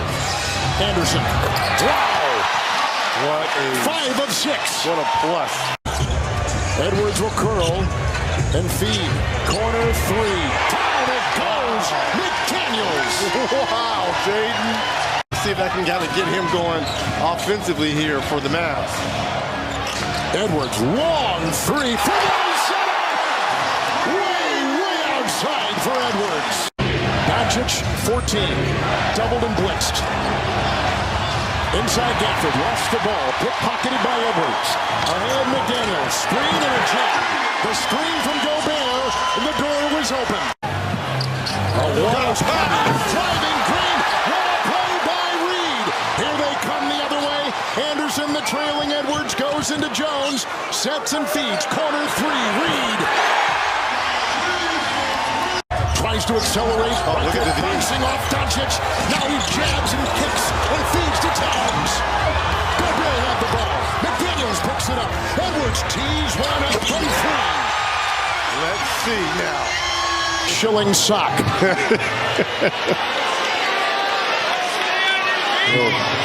Anderson. Wow. What a 5 of 6. What a plus. Edwards will curl and feed. Corner 3. Down it goes. McDaniels. Wow, Jaden. See if I can kind of get him going offensively here for the Mavs. Edwards, long 3 from outside. Way outside for Edwards. Doncic, 14. Doubled and blitzed. Inside Gafford, lost the ball. Pickpocketed by Edwards. Ahead McDaniels. Screen and a jam. The screen from Gobert, and the door was open. Driving Green. What a play by Reed. Here they come the other way. Anderson, the trailing Edwards, goes into Jones. Sets and feeds. Corner 3. Reed. Tries to accelerate. Look at the bouncing off Doncic. Now he jabs and kicks and feeds to Towns. Gobert had the ball. McDaniels picks it up. Edwards tees one up from 3. Let's see now. Shilling sock.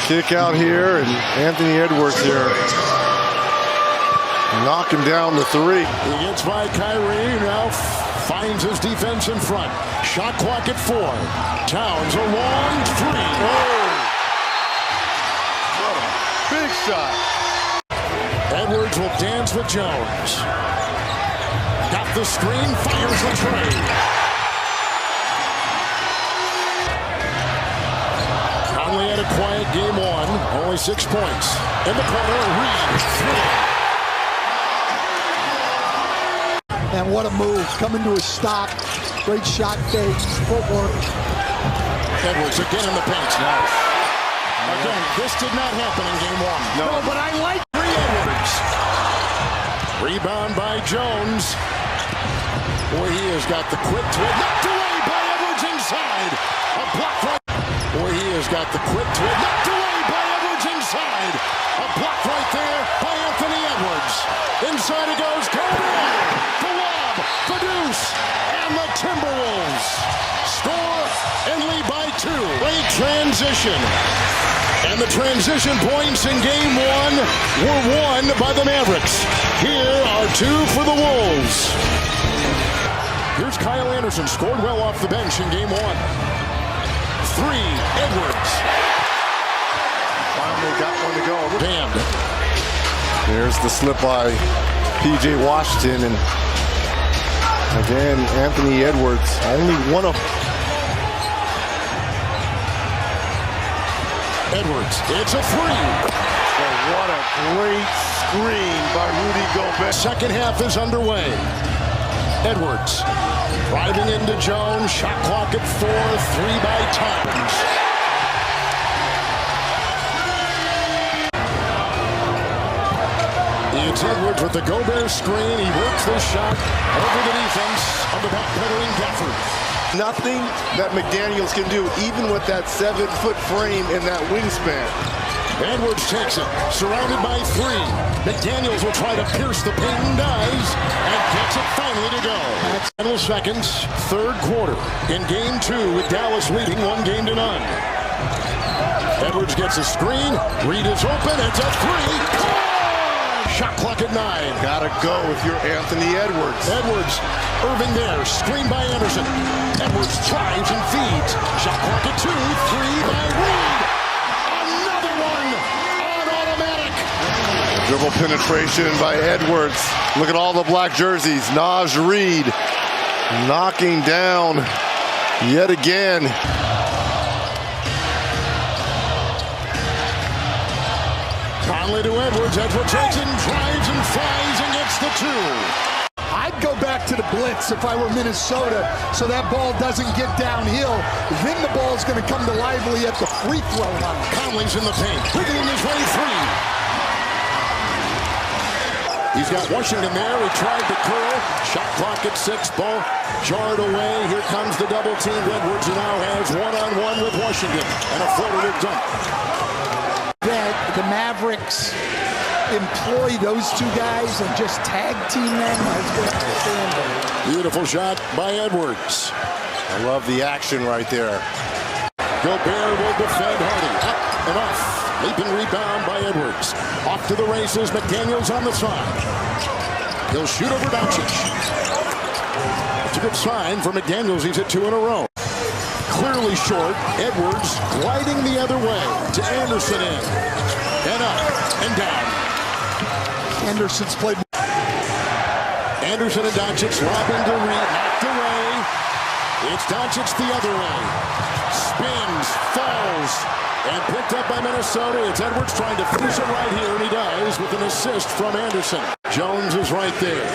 Kick out here, and Anthony Edwards here knocking down the 3. He gets by Kyrie. Now finds his defense in front. Shot clock at 4. Towns a long 3. Oh! What a big shot. Edwards will dance with Jones. Got the screen, fires the trade. Conley had a quiet game 1, only 6 points. In the corner, Reed, 3. And what a move. Coming to a stop. Great shot fake. Footwork. Edwards again in the paint. Nice. Again, this did not happen in game 1. No, but I like Edwards. Rebound by Jones. Boy, he has got the quick twitch. Knocked away by Edwards inside. A block right. Boy, he has got the quick twitch. Knocked away by Edwards inside. A block right there by Anthony Edwards. Inside it goes. The lob. The deuce. And the Timberwolves score and lead by 2. Late transition. And the transition points in game 1 were won by the Mavericks. Here are 2 for the Wolves. Here's Kyle Anderson, scored well off the bench in game 1. 3, Edwards. Finally got one to go. Damned. There's the slip by P.J. Washington, and again, Anthony Edwards, only one of... Edwards, it's a 3. Oh, what a great screen by Rudy Gobert. Second half is underway. Edwards driving into Jones. Shot clock at 4. 3 by Towns. It's Edwards with the Gobert screen. He works the shot over the defense on the backpedaling Gafford. Nothing that McDaniels can do, even with that 7-foot frame and that wingspan. Edwards takes it, surrounded by 3. McDaniels will try to pierce the paint and does, and gets it finally to go. Final seconds, third quarter. In game 2 with Dallas leading 1-0. Edwards gets a screen. Reed is open. It's a 3. Shot clock at 9. Gotta go if you're Anthony Edwards. Edwards, Irving there, screen by Anderson. Edwards tries and feeds. Shot clock at 2. 3 by Reed. Another one on automatic. Dribble penetration by Edwards. Look at all the black jerseys. Naj Reed knocking down yet again. Conley to Edwards. Edwards takes it and drives and flies and gets the 2. I'd go back to the blitz if I were Minnesota so that ball doesn't get downhill. Then the ball's going to come to Lively at the free throw line. Conley's in the paint. Wiggling his way 3. He's got Washington there. He tried to curl. Shot clock at 6. Ball jarred away. Here comes the double team. Edwards now has one-on-one with Washington. And a floater to dunk. That the Mavericks employ those 2 guys and just tag team them. Beautiful shot by Edwards. I love the action right there. Gobert will defend Hardy. Up and off. Leaping rebound by Edwards. Off to the races. McDaniels on the side. He'll shoot over Doncic. It's a good sign for McDaniels. He's hit 2 in a row. Clearly short. Edwards gliding the other way to Anderson in. And up and down. Anderson's played. Anderson and Doncic lobbing to Reed. Knocked away. It's Doncic the other way. Spins, falls, and picked up by Minnesota. It's Edwards trying to finish it right here, and he does with an assist from Anderson. Jones is right there.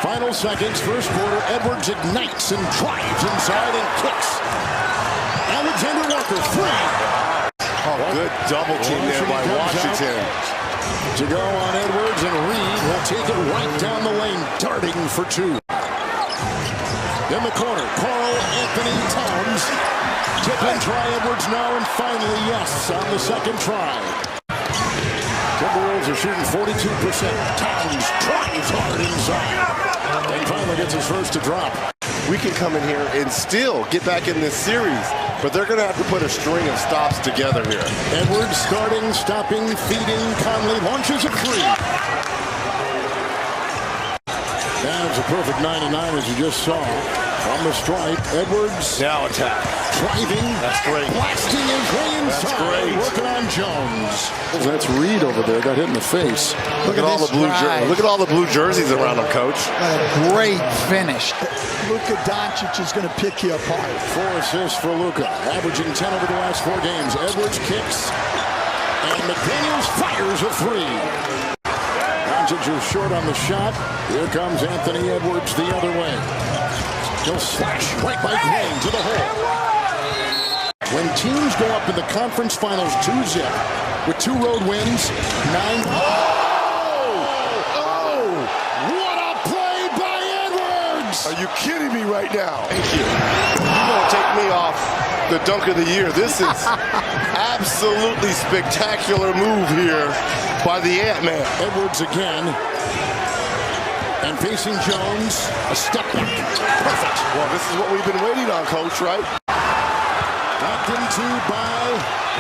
Final seconds, first quarter. Edwards ignites and drives inside and kicks. Alexander Walker, 3. Oh, good double team there by Washington. To go on Edwards, and Reed will take it right down the lane, darting for 2. In the corner, Carl Anthony Towns. Tip and try Edwards now, and finally yes on the second try. Timberwolves are shooting 42%. Towns tries hard inside. And finally gets his first to drop. We can come in here and still get back in this series, but they're going to have to put a string of stops together here. Edwards starting, stopping, feeding. Conley launches a 3. That was a perfect 99 as you just saw. From the strike, Edwards. Now attack. Driving. That's great. Blasting his way inside. That's great. Working on Jones. That's Reed over there. Got hit in the face. Look at all the blue jerseys. Look at all the blue jerseys around him, Coach. What a great finish. Luka Doncic is going to pick you apart. 4 assists for Luka, averaging 10 over the last 4 games. Edwards kicks, and McDaniels fires a 3. Doncic is short on the shot. Here comes Anthony Edwards the other way. He'll slash right by Green to the hole. When teams go up in the conference finals 2-0 with 2 road wins, 9. What a play by Edwards! Are you kidding me right now? Thank you. You're going to take me off the dunk of the year. This is absolutely spectacular move here by the Ant-Man. Edwards again. And facing Jones, a step back. Perfect. Well, this is what we've been waiting on, Coach, right? Backed into by,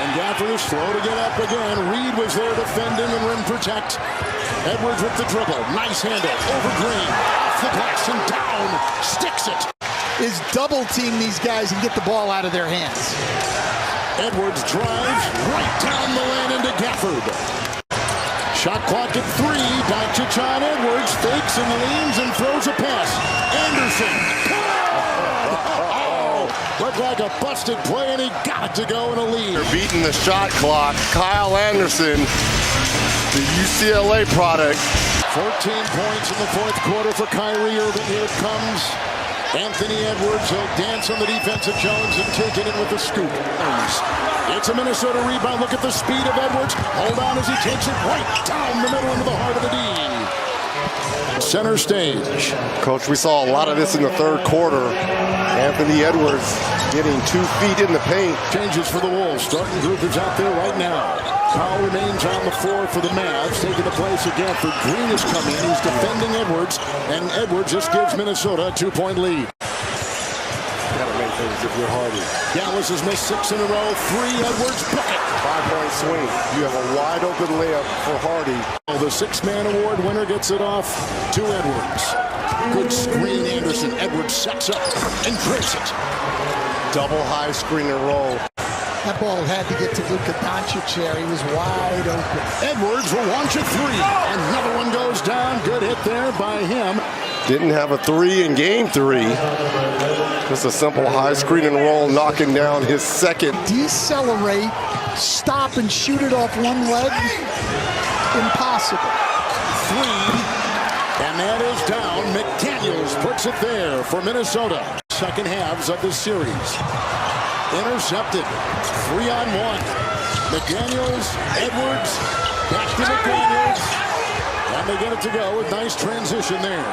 and Gafford is slow to get up again. Reed was there defending and rim protect. Edwards with the dribble. Nice handle. Over Green. Off the glass and down. Sticks it. Is double team these guys and get the ball out of their hands. Edwards drives right down the lane into Gafford. Shot clock at 3. Doncic on Edwards. Fakes and leans and throws a pass. Anderson. Looked like a busted play, and he got it to go in a lead. They're beating the shot clock. Kyle Anderson, the UCLA product. 14 points in the 4th quarter for Kyrie Irving. Here comes Anthony Edwards. He'll dance on the defensive Jones and take it in with the scoop. It's a Minnesota rebound. Look at the speed of Edwards. Hold on as he takes it right down the middle into the heart of the D. Center stage. Coach, we saw a lot of this in the 3rd quarter. Anthony Edwards getting 2 feet in the paint. Changes for the Wolves. Starting group is out there right now. Powell remains on the floor for the Mavs, taking the place again for Green is coming in. He's defending Edwards, and Edwards just gives Minnesota a 2-point lead. Gotta make things if you're Hardy. Dallas has missed 6 in a row. 3 Edwards bucket. 5-point swing. You have a wide open layup for Hardy. The 6-man award winner gets it off to Edwards. Good screen, Anderson. Edwards sets up and drips it. Double high screen and roll. That ball had to get to Luka Doncic there. He was wide open. Edwards will launch a 3. Another one goes down. Good hit there by him. Didn't have a 3 in game 3. Just a simple high screen and roll, knocking down his 2nd. Decelerate, stop and shoot it off one leg. Impossible. 3. And that is down. McDaniels puts it there for Minnesota. Second halves of the series. Intercepted. 3-on-1. McDaniels, Edwards, back to McDaniels. And they get it to go with nice transition there.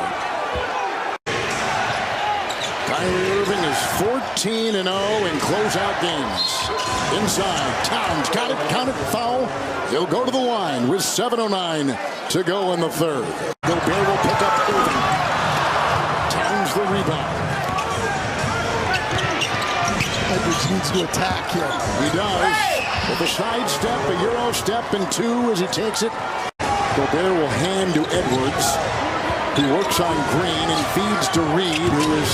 Kyrie Irving is 14-0 in closeout games. Inside, Towns got it, counted, foul. He'll go to the line with 7:09 to go in the 3rd. Gobert will pick up Irving. Towns the rebound. Edwards needs to attack here. He does. With a side step, a Euro step, and 2 as he takes it. Gobert will hand to Edwards. He works on Green and feeds to Reed, who is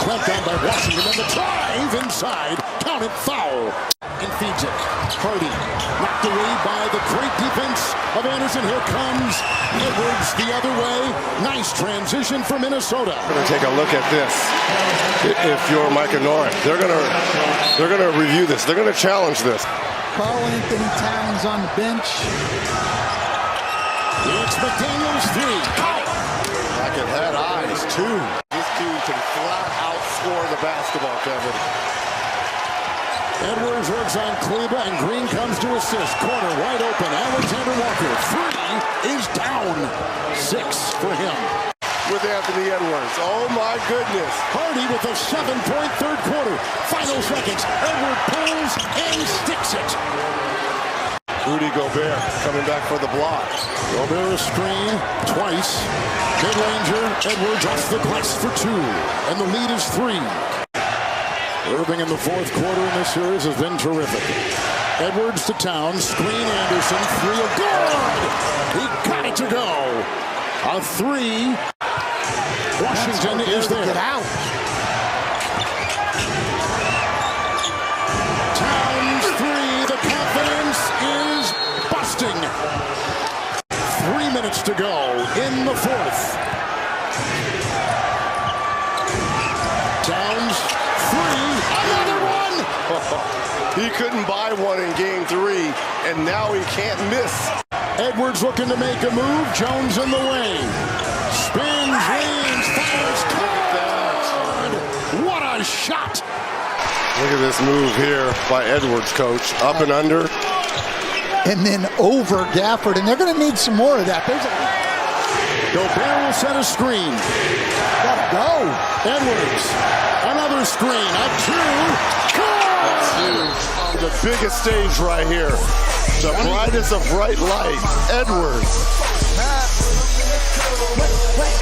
clamped on by Washington. And the drive inside, counted foul, and feeds it. Hardy knocked away by the great defense of Anderson. Here comes Edwards the other way. Nice transition for Minnesota. We're going to take a look at this. If you're Micah Norris, they're going to review this. They're going to challenge this. Karl Anthony Towns on the bench. It's McDaniels 3. Like it had eyes, too. This team can flat out score the basketball, Kevin. Edwards works on Kleba, and Green comes to assist. Corner wide open. Alexander Walker. 3 is down. 6 for him. With Anthony Edwards. Oh, my goodness. Hardy with a 7-point 3rd quarter. Final seconds. Edwards pulls and sticks it. Rudy Gobert coming back for the block. Gobert a screen twice. Mid-ranger, Edwards off the glass for 2. And the lead is 3. Irving in the 4th quarter in this series has been terrific. Edwards to Towns. Screen Anderson. 3 good. He got it to go. A 3. Washington is there. Get out. Towns 3. The confidence is busting. 3 minutes to go in the fourth. Towns 3. Another one. He couldn't buy one in game 3, and now he can't miss. Edwards looking to make a move. Jones in the way. Spins, leans, fires. What a shot! Look at this move here by Edwards, coach. Up and under. And then over Gafford, and they're going to need some more of that. Gobert will set a screen. Gotta go. Edwards, another screen. A 2. On the biggest stage right here. The brightest of bright light. Edwards.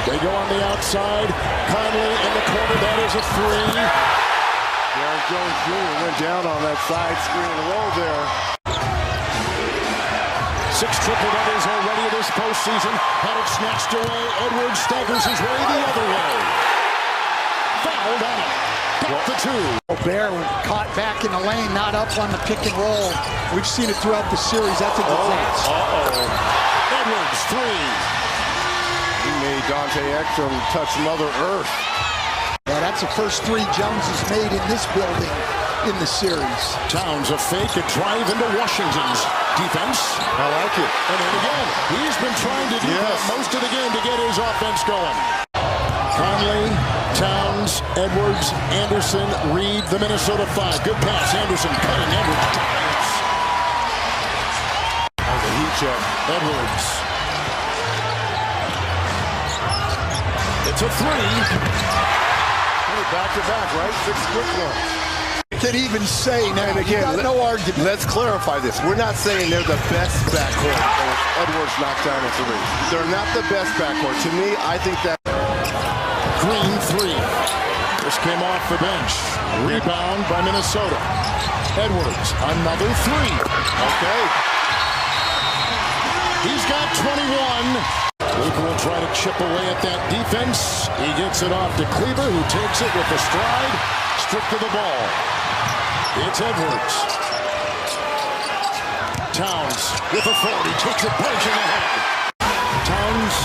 They go on the outside. Conley in the corner. That is a 3. Derrick Jones Jr. went down on that side screen roll there. 6 triple-doubles already this postseason. Had it snatched away. Edwards staggers his way the other way. Fouled on it. Got the 2. Gobert caught back in the lane, not up on the pick and roll. We've seen it throughout the series. That's a disaster. Edwards 3. He made Dante Ekstrom touch Mother Earth. Yeah, that's the first 3 Jones has made in this building in the series. Towns a fake, a drive into Washington's defense. I like it. And then again, he's been trying to do that most of the game to get his offense going. Conley, Towns, Edwards, Anderson, Reed, the Minnesota 5. Good pass. Anderson cutting. Edwards dives. The heat check. Edwards. It's a 3. Back to back, right? 6 quick ones. Can even say now. And again, no argument. Let's clarify this. We're not saying they're the best backcourt. Edwards knocked down a 3. They're not the best backcourt. To me, I think that Green 3. This came off the bench. Rebound by Minnesota. Edwards, another 3. Okay. He's got 21. Luka will try to chip away at that defense. He gets it off to Kleber, who takes it with a stride. Stripped to the ball. It's Edwards. Towns with authority. Takes it punching ahead. Towns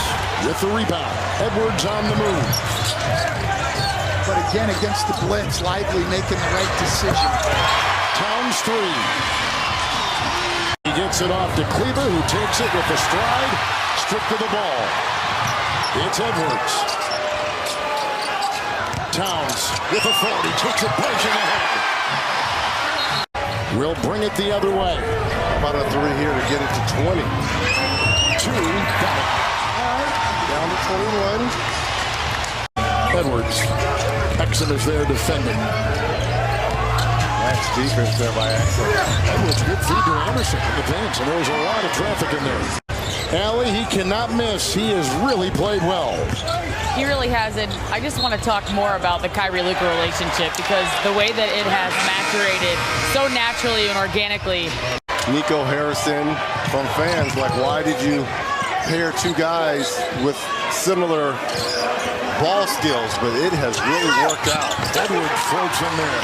with the rebound. Edwards on the move. But again, against the blitz, Lively making the right decision. Towns 3. He gets it off to Kleber, who takes it with a stride. Stripped to the ball. It's Edwards. Towns with authority. Takes it punching ahead. Will bring it the other way. about a 3 here to get it to 20. 2. Got it. Down to 21. Edwards. Exum is there defending. Nice defense there by Exum. Edwards, good feed to Anderson in the paint, and there's a lot of traffic in there. Allie, he cannot miss. He has really played well. He really has, and I just want to talk more about the Kyrie-Luka relationship because the way that it has maturated so naturally and organically. Nico Harrison from fans, like, why did you pair two guys with similar ball skills? But it has really worked out. Edwards floats in there.